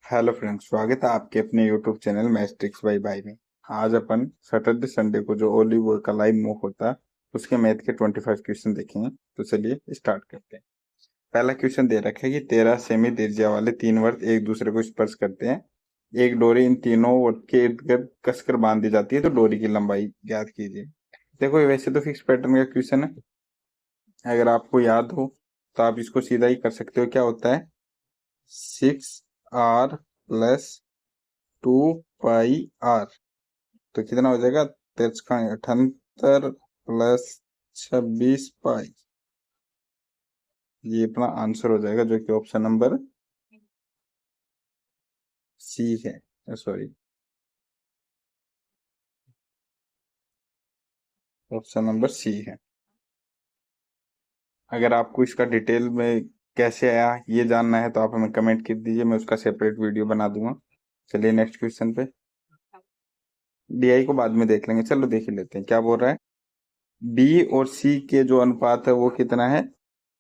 Hello friends, स्वागत है आपके अपने यूट्यूब चैनल मैथ्स बाय भाई में। आज अपन सैटरडे संडे को जो ओलिवर का लाइव मूव होता है उसके मैथ के 25 क्वेश्चन देखेंगे। तो चलिए स्टार्ट करते हैं। पहला क्वेश्चन दे रखा है कि 13 सेमी त्रिज्या वाले तीन वर्ग एक दूसरे को स्पर्श करते हैं। एक डोरी इन तीनों वर्ग के इर्द गिर्द कसकर बांध दी जाती है, तो डोरी की लंबाई ज्ञात कीजिए। देखो, ये वैसे तो फिक्स पैटर्न का क्वेश्चन है। अगर आपको याद हो तो आप इसको सीधा ही कर सकते हो। क्या होता है? 6r प्लस 2πr, तो कितना हो जाएगा? 78 प्लस 26π। ये अपना आंसर हो जाएगा, जो कि ऑप्शन नंबर सी है। सॉरी, ऑप्शन नंबर सी है। अगर आपको इसका डिटेल में कैसे आया ये जानना है तो आप हमें कमेंट कर दीजिए, मैं उसका सेपरेट वीडियो बना दूंगा। चलिए नेक्स्ट क्वेश्चन पे। डीआई को बाद में देख लेंगे, चलो देख ही लेते हैं क्या बोल रहा है। बी और सी के जो अनुपात है वो कितना है?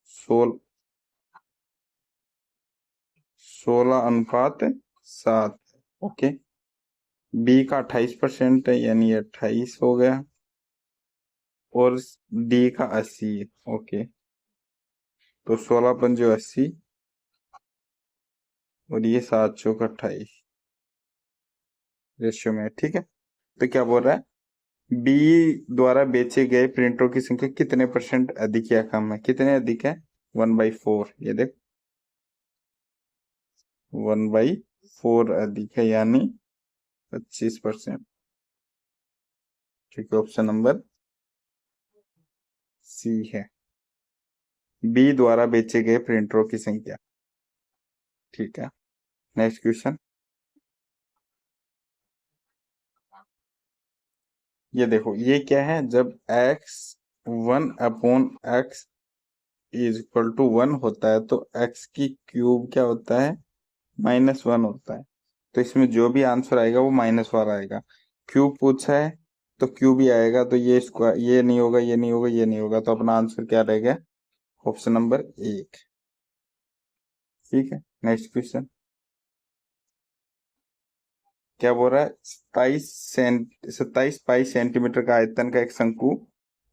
16:7। ओके। बी का 28% है, यानी 28 हो गया। और डी का 80 है। ओके, तो 16 × 80 और ये 7 × 28 रेशियो में, ठीक है। तो क्या बोल रहा है? बी द्वारा बेचे गए प्रिंटरों की संख्या कितने % अधिक या कम है? कितने अधिक है? 1/4। ये देख, 1/4 अधिक है, यानी 25%। ठीक है, ऑप्शन नंबर सी है। बी द्वारा बेचे गए प्रिंटरों की संख्या। ठीक है, नेक्स्ट क्वेश्चन। ये देखो, ये क्या है? जब x1/x इज इक्वल टू 1 होता है तो x की क्यूब क्या होता है? -1 होता है। तो इसमें जो भी आंसर आएगा वो -1 आएगा। क्यूब पूछा है तो क्यूब ही आएगा, तो ये स्क्वायर, ये नहीं होगा, ये नहीं होगा, ये नहीं होगा, तो अपना आंसर क्या रहेगा? Option number 1। ठीक है, नेक्स्ट क्वेश्चन। क्या बोल रहा है? 27 पाई सेंटीमीटर का आयतन का एक शंकु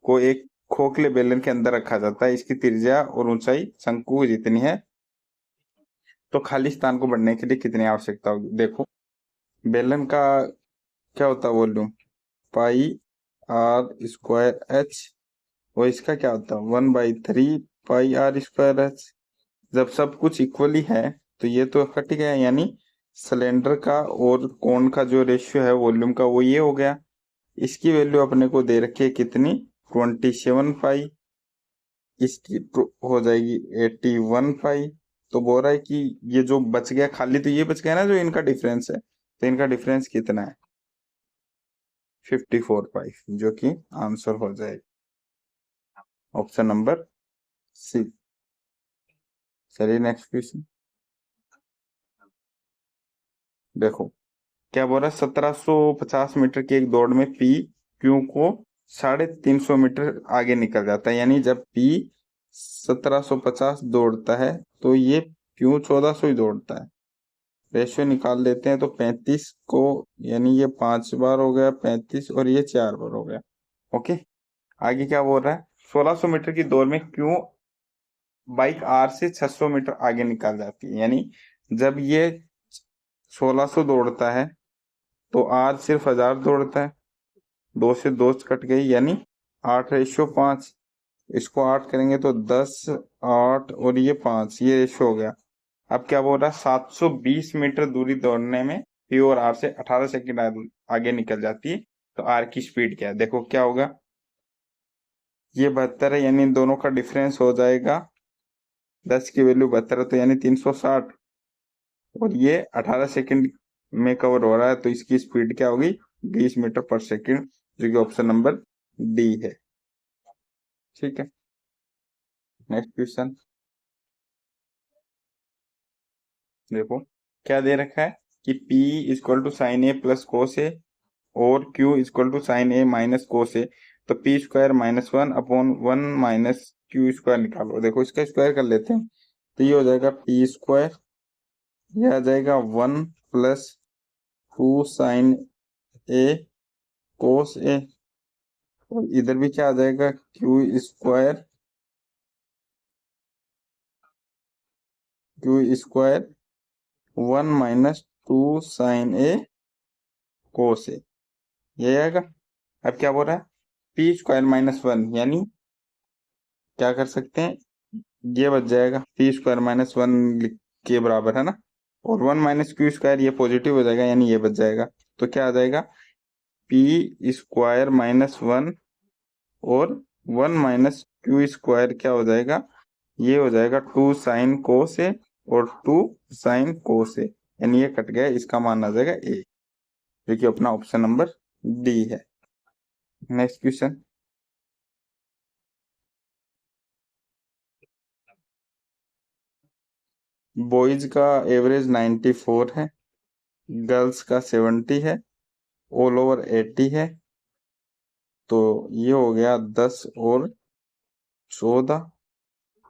को एक खोखले बेलन के अंदर रखा जाता है। इसकी त्रिज्या और ऊंचाई शंकु जितनी है, तो खाली स्थान को बढ़ने के लिए कितनी आवश्यकता होगी? देखो, बेलन का क्या होता है? वॉल्यूम πr²h, और इसका क्या होता है? 1/3 πr²h। जब सब कुछ इक्वली है तो ये तो कट गया, यानी सिलेंडर का और कोन का जो रेशियो है वॉल्यूम का, वो ये हो गया। इसकी वैल्यू अपने को दे रखी है कितनी? 27π। इसकी हो जाएगी 81π। तो बोल रहा है कि ये जो बच गया खाली, तो ये बच गया ना, जो इनका डिफरेंस है, तो इनका डिफरेंस कितना है? 54π, जो कि आंसर हो जाएगा ऑप्शन नंबर सी। चलिए नेक्स्ट क्वेश्चन। देखो, क्या बोल रहा है? 1750 मीटर की एक दौड़ में पी क्यू को 350 मीटर आगे निकल जाता है। यानी जब पी 1750 दौड़ता है तो ये क्यू 1400 ही दौड़ता है। रेशियो निकाल लेते हैं, तो 35 को, यानी ये 5 बार हो गया 35, और ये 4 बार हो गया। ओके, आगे क्या बोल रहा है? 1600 मीटर की दौड़ में क्यू बाइक आर से 600 मीटर आगे निकल जाती है। यानी जब ये 1600 दौड़ता है तो आर सिर्फ 1000 दौड़ता है। 2 से 2 कट गई, यानी 8:5। इसको 8 करेंगे तो 10, 8 और ये 5, ये रेशियो हो गया। अब क्या बोल रहा है? 720 मीटर दूरी दौड़ने में पी और आर से 18 सेकंड आगे निकल जाती है, तो आर की स्पीड क्या है? देखो क्या होगा, ये 72 है, यानी इन दोनों का डिफरेंस हो जाएगा 10 की वैल्यू 72 है, तो यानी 360, और ये 18 सेकंड में कवर हो रहा है, तो इसकी स्पीड क्या होगी? 20 मीटर पर सेकंड, जो कि ऑप्शन नंबर डी है। ठीक है, नेक्स्ट क्वेश्चन। देखो, क्या दे रखा है कि P equal to sine A plus cos A और Q equal to sine A minus cos A, तो P² -1/1 - Q² निकालो। देखो, इसका स्क्वायर कर लेते हैं, तो ये हो जाएगा P² ये आ जाएगा 1 plus 2 sign A cos A, और इधर भी क्या आ जाएगा, क्यू स्क्वायर 1 माइनस 2 साइन ए कोस ए, ये आएगा। अब क्या बोल रहा है, पी स्क्वायर -1, यानी क्या कर सकते हैं, ये बच जाएगा पी स्क्वायर -1 के बराबर है ना, और 1 माइनस क्यू स्क्वायर ये पॉजिटिव हो जाएगा, यानी ये बच जाएगा। तो क्या आ जाएगा, पी स्क्वायर -1 और 1 माइनस क्यू स्क्वायर क्या हो जाएगा, ये हो जाएगा 2 साइन कोस ए और 2 साइन कोस ए, यानी ये कट गया, इसका मान आ जाएगा ए, जो कि अपना ऑप्शन नंबर डी है। नेक्स्ट क्वेश्चन, बॉयज का एवरेज 94 है, गर्ल्स का 70 है, ऑल ओवर 80 है, तो ये हो गया 10 और 14,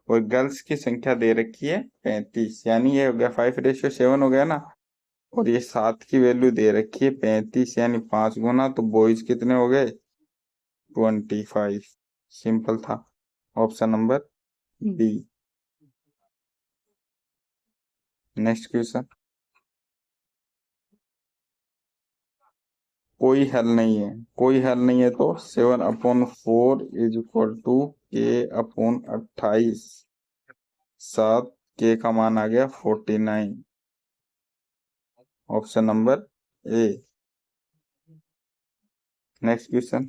और गर्ल्स की संख्या दे रखी है 35, यानी ये हो गया 5:7 हो गया ना, और ये 7 की वैल्यू दे रखी है 35, यानी 5 गुना, तो बॉयज कितने हो गए 25। सिंपल था, option number B. Next question, कोई हल नहीं है, कोई हल नहीं है तो 7/4 इज इक्वल टू k/28, 7 के का मान आ गया 49, option number A. Next question,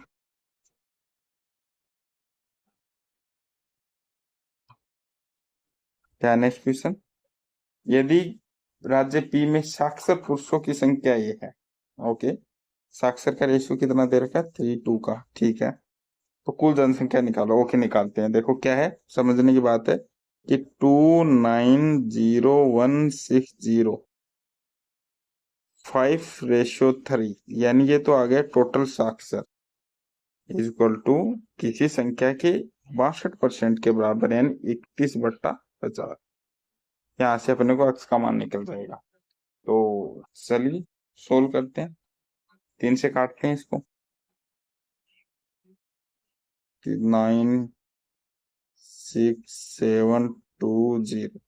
क्या नेक्स्ट क्वेश्चन, यदि राज्य पी में साक्षर पुरुषों की संख्या ये है, ओके, साक्षर का रेशियो कितना दे रखा है 3:2 का, ठीक है, तो कुल जनसंख्या निकालो, ओके निकालते हैं। देखो क्या है, समझने की बात है कि 290,160 5:3, यानी ये तो आ गया टोटल साक्षर इज इक्वल टू किसी संख्या के 62% के बराबर, यानी 31/50। यहाँ से अपने को x का मान निकल जाएगा। तो चलिए सोल्व करते हैं, 3 से काटते हैं इसको, 96720,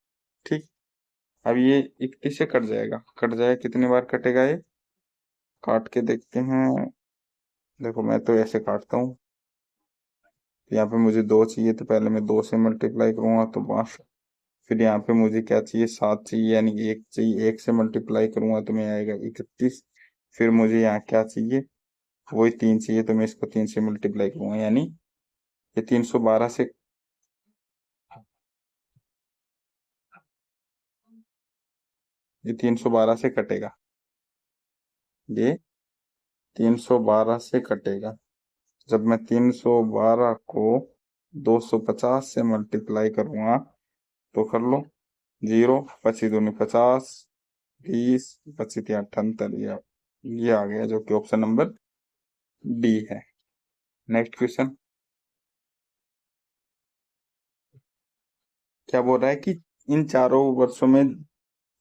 ठीक। अब ये 31 से कट जाएगा, कितनी बार कटेगा ये, काट के देखते हैं। देखो मैं तो ऐसे काटता हूँ, यहाँ पे मुझे 2 चाहिए, तो पहले मैं 2 से मल्टीप्लाई करूंगा तो 5, फिर यहाँ पे मुझे क्या चाहिए 7 चाहिए, यानी 1 चाहिए, 1 से मल्टीप्लाई करूंगा तो मैं आएगा 31, फिर मुझे यहाँ क्या चाहिए, वही 3 चाहिए, तो मैं इसको 3 से मल्टीप्लाई करूंगा, यानी ये 312 से, ये 312 से कटेगा, ये 312 से कटेगा। जब मैं 312 को 250 से मल्टीप्लाई करूंगा तो कर लो, 0 25 दूनी 50, 20 25 78, ये आ गया, जो कि ऑप्शन नंबर डी है। नेक्स्ट क्वेश्चन, क्या बोल रहा है कि इन चारों वर्षों में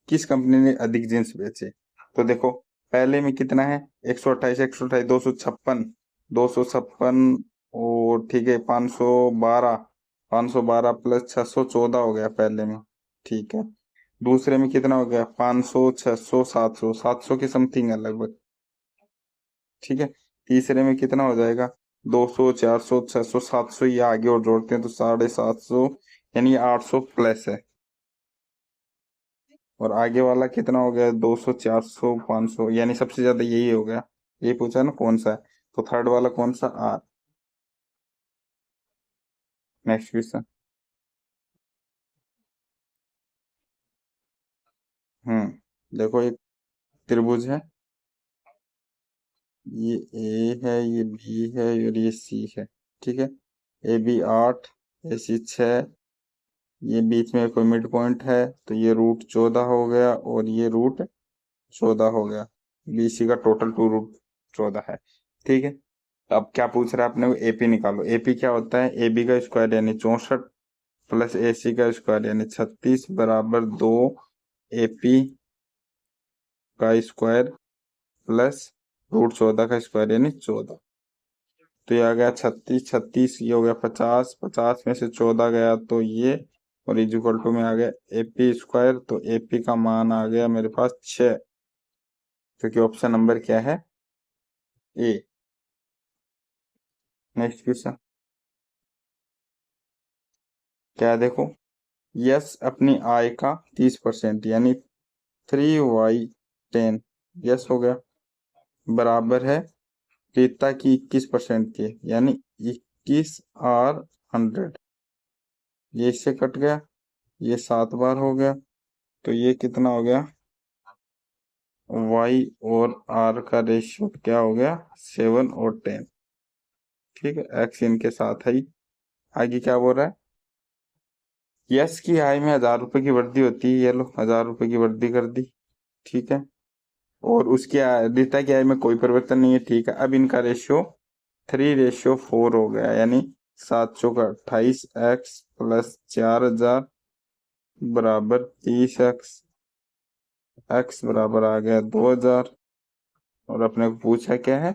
किस कंपनी ने अधिक जींस बेचे। तो देखो पहले में कितना है, 128, 128, 256, 256, और ठीक है 512, 512 प्लस 614 हो गया पहले में, ठीक है। दूसरे में कितना हो गया, 500, 600, 700, 700 के समथिंग है लगभग, ठीक है। तीसरे में कितना हो जाएगा, 200, 400, 600, 700, ये आगे और जोड़ते हैं तो 750, यानी 800 प्लस है। और आगे वाला कितना हो गया, 200, 400, 500, यानी सबसे ज्यादा यही हो गया। ये पूछा ना कौन सा है, तो थर्ड वाला कौन सा, आर। नेक्स्ट क्वेश्चन, देखो एक त्रिभुज है, ये ए है, ये बी है और ये सी है, ठीक है। ए बी 8, ए सी 6, ये बीच में कोई मिड पॉइंट है, तो ये √14 हो गया और ये √14 हो गया, बीसी का टोटल 2√14 है, ठीक है। अब क्या पूछ रहा है अपने को, एपी निकालो। एपी क्या होता है, एबी का स्क्वायर यानी 64 प्लस एसी का स्क्वायर यानी 36 बराबर 2 एपी का स्क्वायर प्लस √14 का स्क्वायर यानी 14। तो ये आ गया 36, 36 ये हो गया 50, 50 में से 14 गया तो ये, और इक्वल टू में आ गया AP स्क्वायर। तो AP का मान आ गया मेरे पास 6, क्योंकि ऑप्शन नंबर क्या है, ए। नेक्स्ट क्वेश्चन क्या है, देखो। यस अपनी आय का 30% यानी 3y10 यस हो गया, बराबर है रीता की 21% के यानी 21 और 100। ये इससे कट गया, ये 7 बार हो गया, तो ये कितना हो गया, y और r का रेशियो क्या हो गया, 7 और 10। ठीक है, x इनके साथ है ही। आगे क्या बोल रहा है, यस की आय में 1000 रुपए की वृद्धि होती है, ये लो 1000 रुपए की वृद्धि कर दी। ठीक है, और उसकी रीता की आय में कोई परिवर्तन नहीं है। ठीक है, अब इनका रेशियो 3:4 हो गया, यानी 7 चौका 28, x प्लस 4000 बराबर 30x, x बराबर आ गया 2000। और अपने को पूछा क्या है,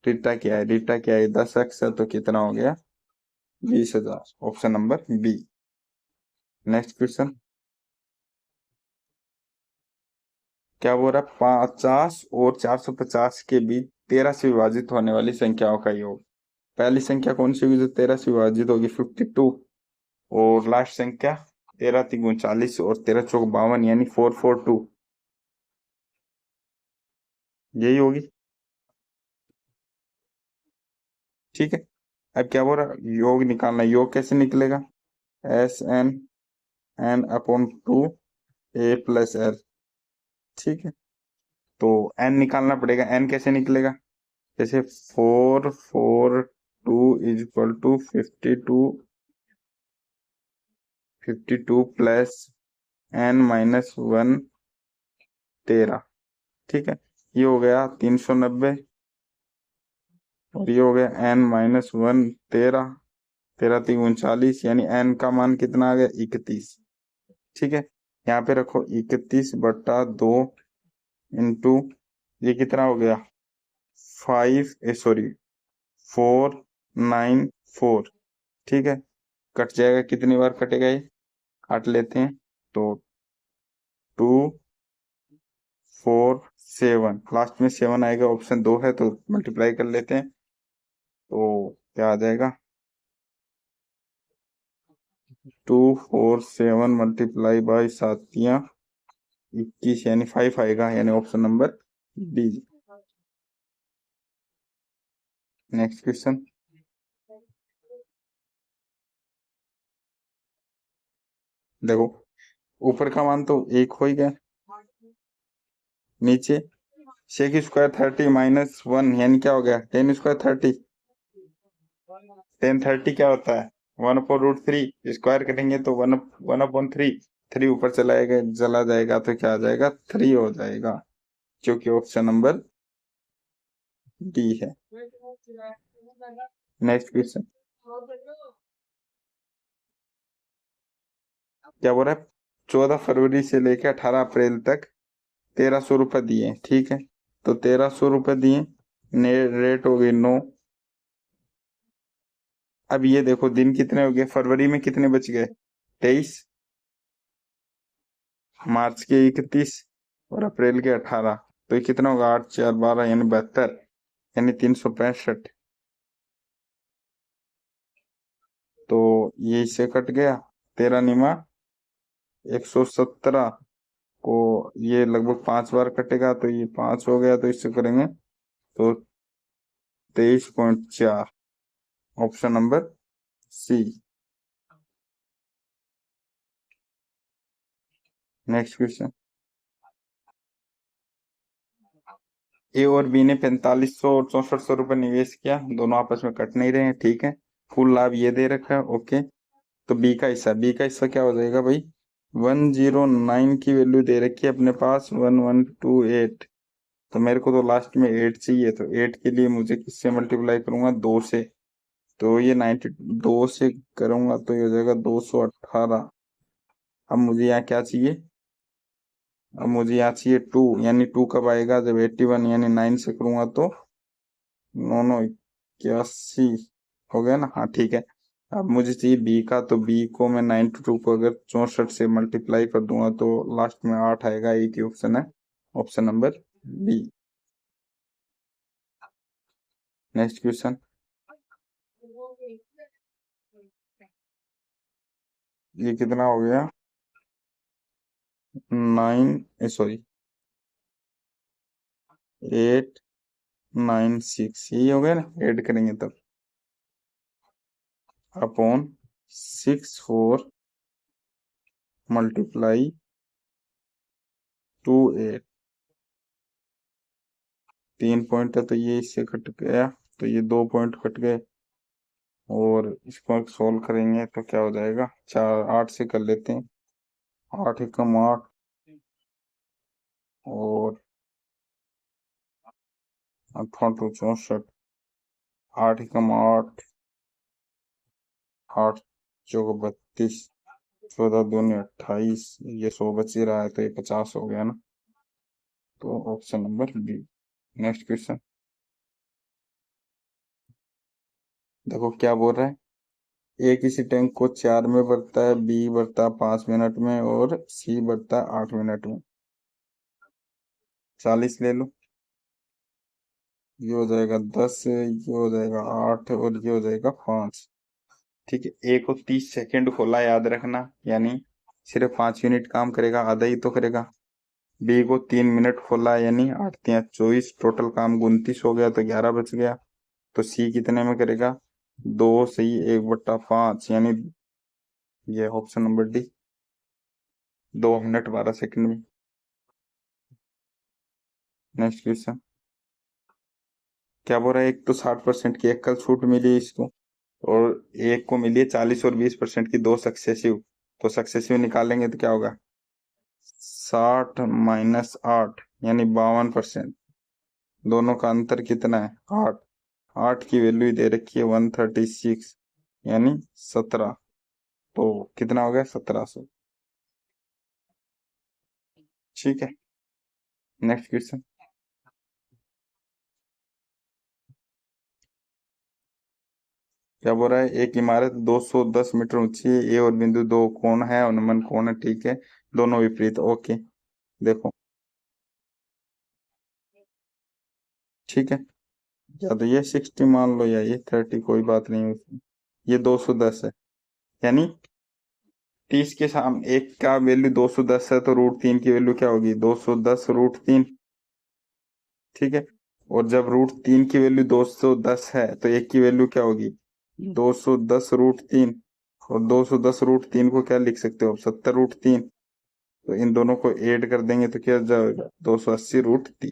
रीटा क्या है, रीटा क्या है 10x है, तो कितना हो गया 20,000। Option number B. Next question क्या बोल रहा है, 50 और 450 के बीच 13 से विभाजित होने वाली संख्याओं का योग। पहली संख्या कौन सी होगी जो 13 से विभाजित होगी, 52। और लास्ट संख्या 13×3 = 39 और 13×4 = 52 यानी 442, यही होगी। ठीक है, अब क्या बोल रहा है, योग निकालना। योग कैसे निकलेगा, SN(n/2 a + l). ठीक है, तो n निकालना पड़ेगा। n कैसे निकलेगा, जैसे 442 = 52, 52 प्लस n-1 13। ठीक है, ये हो गया 390 और ये हो गया n-1 13, 13×3 = 39 यानी n का मान कितना आ गया 31। ठीक है, यहाँ पे रखो 31/2 इंटू ये कितना हो गया 494। ठीक है, कट जाएगा, कितनी बार कटेगा ये, काट लेते हैं। तो 247 लास्ट में 7 आएगा, ऑप्शन 2 है, तो मल्टीप्लाई कर लेते हैं। तो क्या आ जाएगा, 247 मल्टीप्लाई बाई 7×21 यानी 5 आएगा, यानी option number D. Next question देखो, ऊपर का मान तो 1 हो ही गया, नीचे sec स्क्वायर 30 - 1 यानी क्या हो गया 10 स्क्वायर 30। 10 30 क्या होता है 1/√3, स्क्वायर करेंगे तो 1/3। 3 ऊपर चला जाएगा तो क्या आ जाएगा 3 हो जाएगा, जो कि ऑप्शन नंबर डी है। नेक्स्ट क्वेश्चन क्या बोल रहा है, 14 फरवरी से लेकर 18 अप्रैल तक 1300 रुपए दिए। ठीक है, तो 1300 रुपए दिए, रेट हो गई 9। अब ये देखो दिन कितने हो गए, फरवरी में कितने बच गए 23, मार्च के 31 और अप्रैल के 18। तो ये कितना होगा 8 4 12 यानी 72 यानी 365। तो ये इससे कट गया, 13 × 117 को ये लगभग 5 बार कटेगा, तो ये 5 हो गया, तो इससे करेंगे तो 23.4, option number C. Next question, A और बी ने 4500 और 6400 रुपए निवेश किया, दोनों आपस में कट नहीं रहे हैं। ठीक है, कुल लाभ ये दे रखा है। ओके, तो बी का हिस्सा क्या हो जाएगा भाई, 109 की वैल्यू दे रखी है अपने पास 1128। तो मेरे को तो लास्ट में 8 चाहिए, तो 8 के लिए मुझे किससे मल्टीप्लाई करूंगा 2 से, तो ये 92 से करूंगा तो ये हो जाएगा 218। अब मुझे यहाँ क्या चाहिए, अब मुझे यहाँ चाहिए 2, यानी 2 कब आएगा, जब 81 यानी 9 से करूंगा तो 9 9 81 हो गया ना। हाँ ठीक है। अब मुझे चाहिए बी का, तो बी को मैं 92 को अगर 64 से मल्टीप्लाई कर दूंगा तो लास्ट में 8 आएगा। एक ही ऑप्शन है, option number B. Next question, ये कितना हो गया, 9 सॉरी 8 9 6, यही हो गया ना, ऐड करेंगे तब अपॉन 6 4 मल्टीप्लाई 2 8, 3 पॉइंट है तो ये इससे कट गया, तो ये 2 पॉइंट कट गए। और इसको सोल्व करेंगे तो क्या हो जाएगा, 8 से कर लेते हैं, 8 एकम 8 और 64, 8 एकम 8, 8 चौक 32, 14 दूनी 28, ये 100 बच ही रहा है तो ये 50 हो गया ना, तो option number B. Next question, देखो क्या बोल रहा है, ए किसी टैंक को 4 में भरता है, बी भरता है 5 मिनट में और सी भरता है 8 मिनट में। 40 ले लो, ये हो जाएगा 10, ये हो जाएगा 8 और ये हो जाएगा 5। ठीक है, ए को 30 सेकंड खोला, याद रखना, यानी सिर्फ 5 यूनिट काम करेगा, आधा ही तो करेगा। बी को 3 मिनट खोला, यानी 8 3 24, टोटल काम 29 हो गया तो 11 बच गया। तो सी कितने में करेगा, 2 सही 1/5, यानी ये option number D, 2 minute 12 second में। नेक्स्ट क्वेश्चन, क्या बोल रहा है, एक तो 60% की एकल छूट मिली इसको, और एक को मिली है 40 और 20% की, दो सक्सेसिव, तो सक्सेसिव निकालेंगे तो क्या होगा, 60 माइनस 8 यानी 52%। दोनों का अंतर कितना है, 8। 8 की वैल्यू दे रखी है 136 यानी 17, तो कितना हो गया, 1700। ठीक है, नेक्स्ट क्वेश्चन, क्या बोल रहा है, एक इमारत 210 मीटर ऊंची है, ए और बिंदु दो कोण है, अनुमान कोण है, ठीक है, दोनों विपरीत, ओके। देखो ठीक है, या तो ये 60 मान लो या ये 30, कोई बात नहीं उसमें। ये 210 है, यानी 30 के सामने एक का वैल्यू 210 है तो √3 की वैल्यू क्या होगी, 210 √3। ठीक है, और जब √3 की वैल्यू 210 है तो एक की वैल्यू क्या होगी, 210 √3। और 210 √3 को क्या लिख सकते हो, 70 √3। तो इन दोनों को ऐड कर देंगे तो क्या जाएगा, 280 √3,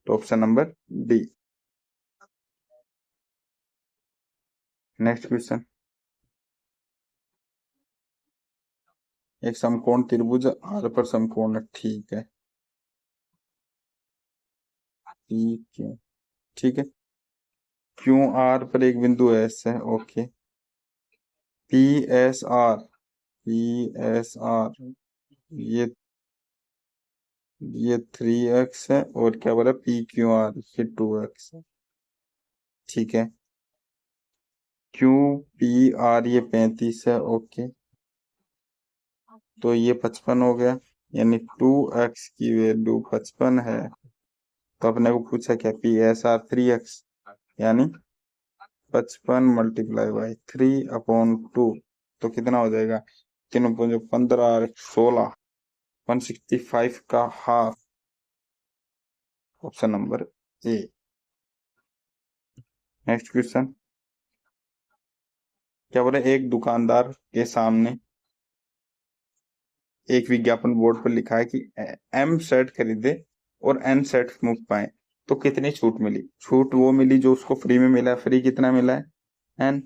तो option number D. Next question, एक समकोण त्रिभुज आर पर समकोण है, ठीक है, ठीक है, ठीक है, क्यू आर पर एक बिंदु एस है, okay, P S R, P S R, ये 3x है, और क्या बोला, पी क्यू आर ये 2x है, ठीक है, क्यू पी आर ये 35 है, ओके, तो ये 55 हो गया, यानी 2x की वैल्यू 55 है। तो अपने को पूछा क्या, पी एस आर 3x, यानी 55 मल्टीप्लाई बाई 3/2, तो कितना हो जाएगा, तीनों पंजो 15 16, 165 का half, option number A. Next question, क्या बोले, एक दुकानदार के सामने एक विज्ञापन बोर्ड पर लिखा है कि एम शर्ट खरीदे और एन शर्ट मुफ्त पाए, तो कितनी छूट मिली, छूट वो मिली जो उसको फ्री में मिला है, फ्री कितना मिला है, एन,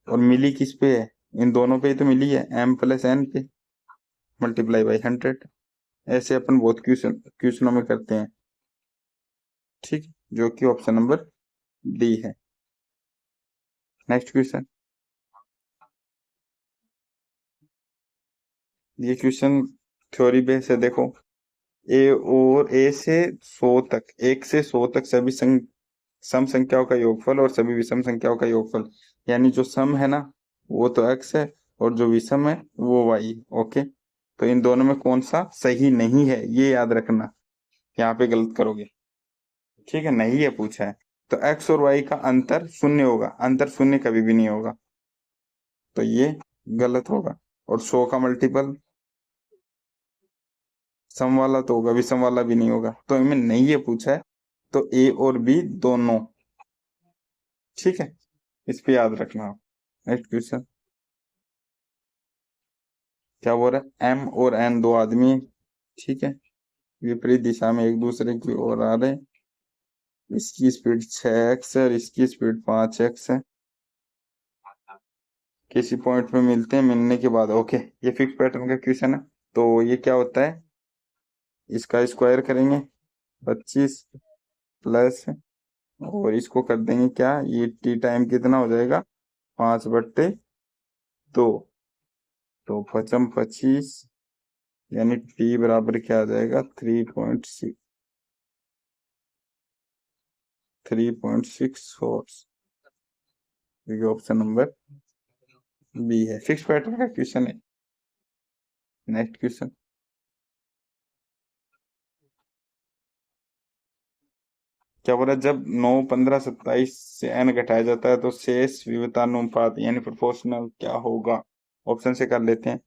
और मिली किस पे है, इन दोनों पे ही तो मिली है, एम प्लस एन पे, मल्टीप्लाई बाई 100। ऐसे अपन बहुत क्वेश्चनों में करते हैं, ठीक, जो कि ऑप्शन नंबर डी है। नेक्स्ट क्वेश्चन, ये क्वेश्चन थ्योरी बेस है, देखो ए और ए से 100 तक, 1 से 100 तक सभी सम संख्याओं का योगफल और सभी विषम संख्याओं का योगफल, यानी जो सम है ना वो तो x है और जो विषम है वो y। ओके, तो इन दोनों में कौन सा सही नहीं है ये याद रखना, यहाँ पे गलत करोगे। ठीक है, नहीं है पूछा है, तो x और y का अंतर शून्य होगा, अंतर शून्य कभी भी नहीं होगा, तो ये गलत होगा। और 100 का मल्टीपल सम वाला तो होगा, विषम वाला भी नहीं होगा, तो इनमें नहीं है पूछा है, तो ए और बी दोनों। ठीक है, इस पे याद रखना आप। नेक्स्ट क्वेश्चन क्या बोल रहा है, एम और एन दो आदमी हैं, ठीक है, विपरीत दिशा में एक दूसरे की ओर आ रहे हैं, इसकी स्पीड 6x है और इसकी स्पीड 5x है, किसी पॉइंट पे मिलते हैं, मिलने के बाद ओके, ये फिक्स पैटर्न का क्वेश्चन है। तो ये क्या होता है, इसका स्क्वायर करेंगे 25 प्लस, और इसको कर देंगे क्या, ये टी टाइम कितना हो जाएगा 5/2, तो 25 यानी टी बराबर क्या आ जाएगा 3.6 हॉर्स। ये ऑप्शन नंबर बी है, फिक्स पैटर्न का क्वेश्चन है। नेक्स्ट क्वेश्चन क्या बोला, जब 9, 15, 27 से n घटाया जाता है तो शेष विवितानुपात यानी प्रोपोर्शनल क्या होगा। ऑप्शन से कर लेते हैं,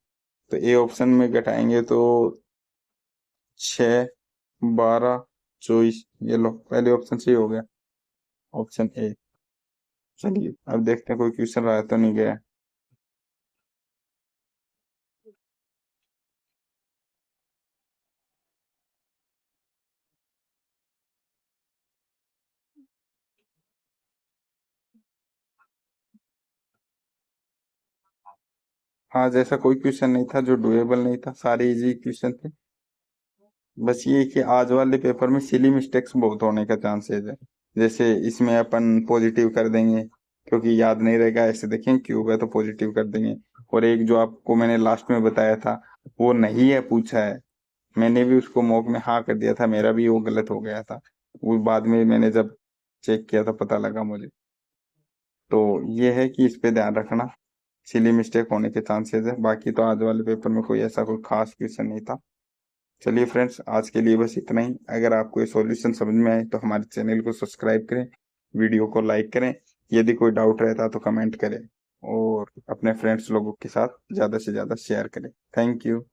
तो ए ऑप्शन में घटाएंगे तो 6, 12, 24, ये लो पहले ऑप्शन सही हो गया, ऑप्शन ए। चलिए अब देखते हैं कोई क्वेश्चन रहा तो नहीं गया। हाँ, जैसा कोई क्वेश्चन नहीं था जो डुएबल नहीं था, सारे इजी क्वेश्चन थे। बस ये कि आज वाले पेपर में सिली मिस्टेक्स बहुत होने का चांसेस है, जैसे इसमें अपन पॉजिटिव कर देंगे क्योंकि याद नहीं रहेगा, ऐसे देखें क्यूब है तो पॉजिटिव कर देंगे, और एक जो आपको मैंने लास्ट में बताया था वो नहीं है पूछा है, मैंने भी उसको मॉक में हाँ कर दिया था, मेरा भी वो गलत हो गया था, वो बाद में मैंने जब चेक किया था पता लगा मुझे। तो ये है कि इस पे ध्यान रखना, सिली मिस्टेक होने के चांसेस है, बाकी तो आज वाले पेपर में कोई ऐसा कोई खास क्वेश्चन नहीं था। चलिए फ्रेंड्स, आज के लिए बस इतना ही। अगर आपको ये सॉल्यूशन समझ में आए तो हमारे चैनल को सब्सक्राइब करें, वीडियो को लाइक करें, यदि कोई डाउट रहता तो कमेंट करें, और अपने फ्रेंड्स लोगों के साथ ज़्यादा से ज़्यादा शेयर करें। Thank you.